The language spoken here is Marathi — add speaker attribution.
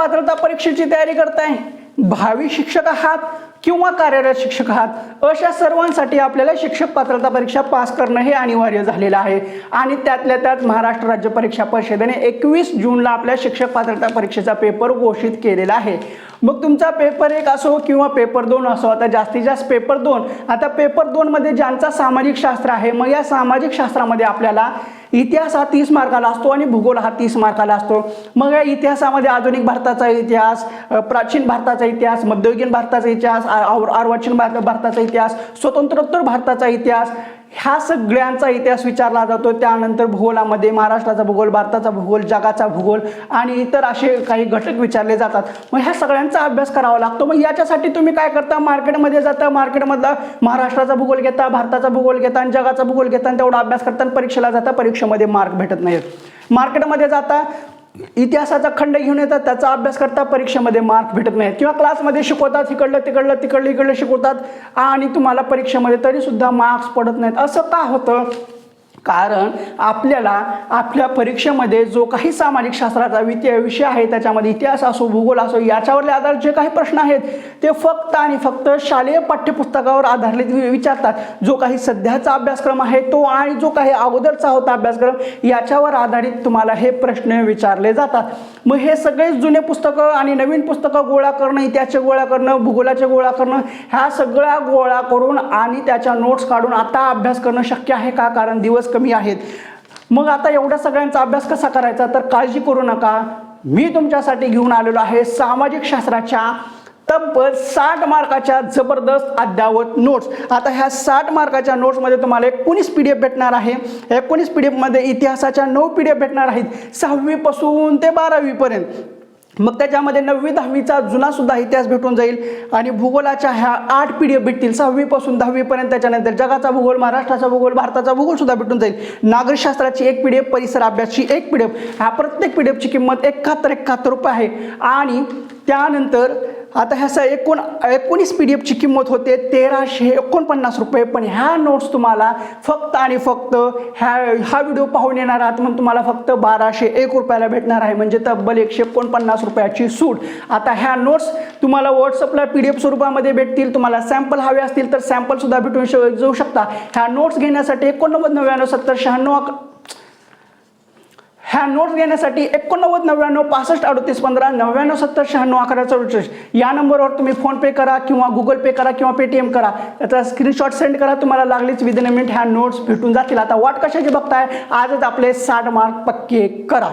Speaker 1: पात्रता परीक्षेची तयारी करताय, भावी शिक्षक आहात किंवा कार्यरत शिक्षक आहात, अशा सर्वांसाठी आपल्याला शिक्षक पात्रता परीक्षा पास करणं हे अनिवार्य झालेलं आहे। आणि त्यातल्या त्यात महाराष्ट्र राज्य परीक्षा परिषदेने 21 जूनला आपल्या शिक्षक पात्रता परीक्षेचा पेपर घोषित केलेला आहे। मग तुमचा पेपर 1 असो किंवा पेपर 2 असो, आता जास्तीत जास्त पेपर 2, आता पेपर 2 मध्ये ज्यांचा सामाजिक शास्त्र आहे, मग या सामाजिक शास्त्रामध्ये आपल्याला इतिहास हा 30 मार्काला असतो आणि भूगोल हा 30 मार्काला असतो। मग या इतिहासामध्ये आधुनिक भारताचा इतिहास, प्राचीन भारताचा इतिहास, मध्ययुगीन भारताचा इतिहास, अर्वाचीन भारताचा इतिहास, स्वतंत्रोत्तर भारताचा इतिहास, ह्या सगळ्यांचा इतिहास विचारला जातो। त्यानंतर भूगोलामध्ये महाराष्ट्राचा भूगोल, भारताचा भूगोल, जगाचा भूगोल आणि इतर असे काही घटक विचारले जातात। मग ह्या सगळ्यांचा अभ्यास करावा लागतो। मग याच्यासाठी तुम्ही काय करता, मार्केटमध्ये जाता, मार्केटमधला महाराष्ट्राचा भूगोल घेता, भारताचा भूगोल घेता आणि जगाचा भूगोल घेता आणि तेवढा अभ्यास करता आणि परीक्षेला जाता, परीक्षेमध्ये मार्क भेटत नाहीत। मार्केटमध्ये जाता, इतिहासाचा खंड घेऊन येतात, त्याचा अभ्यास करता, परीक्षेमध्ये मार्क भेटत नाहीत। किंवा क्लासमध्ये शिकवतात, इकडलं शिकवतात आणि तुम्हाला परीक्षेमध्ये तरी सुद्धा मार्क्स पडत नाहीत। असं का होतं? कारण आपल्याला आपल्या परीक्षेमध्ये जो काही सामाजिक शास्त्राचा विषय आहे, त्याच्यामध्ये इतिहास असो, भूगोल असो, याच्यावरले आधारित जे काही प्रश्न आहेत ते फक्त आणि फक्त शालेय पाठ्यपुस्तकावर आधारित विचारतात। जो काही सध्याचा अभ्यासक्रम आहे तो आणि जो काही अगोदरचा होता अभ्यासक्रम, याच्यावर आधारित तुम्हाला हे प्रश्न विचारले जातात। मग हे सगळे जुने पुस्तकं आणि नवीन पुस्तकं गोळा करणं, इतिहासचे गोळा करणं, भूगोलाचे गोळा करणं, ह्या सगळ्या गोळा करून आणि त्याच्या नोट्स काढून आता अभ्यास करणं शक्य आहे का? कारण दिवस कमी आहेत। मग आता एवढ्या सगळ्यांचा अभ्यास कसा करायचा? तर काळजी करू नका, मी तुमच्यासाठी घेऊन आलेलो आहे सामाजिक शास्त्राच्या तब्बल 60 मार्काच्या जबरदस्त अद्ययावत नोट्स। आता ह्या 60 मार्काच्या नोट्समध्ये तुम्हाला 19 PDF भेटणार आहे। 19 PDF मध्ये इतिहासाच्या 9 PDF भेटणार आहेत, 6वी पासून ते 12वी पर्यंत। मग त्याच्यामध्ये 9वी 10वीचा जुना सुद्धा इतिहास भेटून जाईल आणि भूगोलाच्या ह्या 8 PDF भेटतील 6वी पासून 10वी पर्यंत। त्याच्यानंतर जगाचा भूगोल, महाराष्ट्राचा भूगोल, भारताचा भूगोल सुद्धा भेटून जाईल। नागरिकशास्त्राची 1 PDF, परिसर अभ्यासची 1 PDF, ह्या प्रत्येक PDFची किंमत 71 रुपये आहे। आणि त्यानंतर आता ह्याचा 19 PDFची किंमत होते 1349 रुपये। पण ह्या नोट्स तुम्हाला फक्त आणि फक्त हा व्हिडिओ पाहून येणार आहात म्हणून तुम्हाला फक्त 1201 रुपयाला भेटणार आहे, म्हणजे तब्बल 149 रुपयाची सूट। आता ह्या नोट्स तुम्हाला व्हॉट्सअपला PDF स्वरूपामध्ये भेटतील। तुम्हाला सॅम्पल हवे असतील तर सॅम्पल सुद्धा भेटून जाऊ शकता। ह्या नोट्स घेण्यासाठी 89 99 70 96 ह्या नोट्स घेण्यासाठी 89 99 65 38 15 99 70 96 11 44 या नंबरवर तुम्ही फोन पे करा किंवा गुगल पे करा किंवा पेटीएम करा, त्याचा स्क्रीनशॉट सेंड करा, तुम्हाला लागलीच विदिन अ मिनिट ह्या नोट्स भेटून जातील। आता वाट कशाची बघताय, आजच आपले 60 मार्क पक्के करा।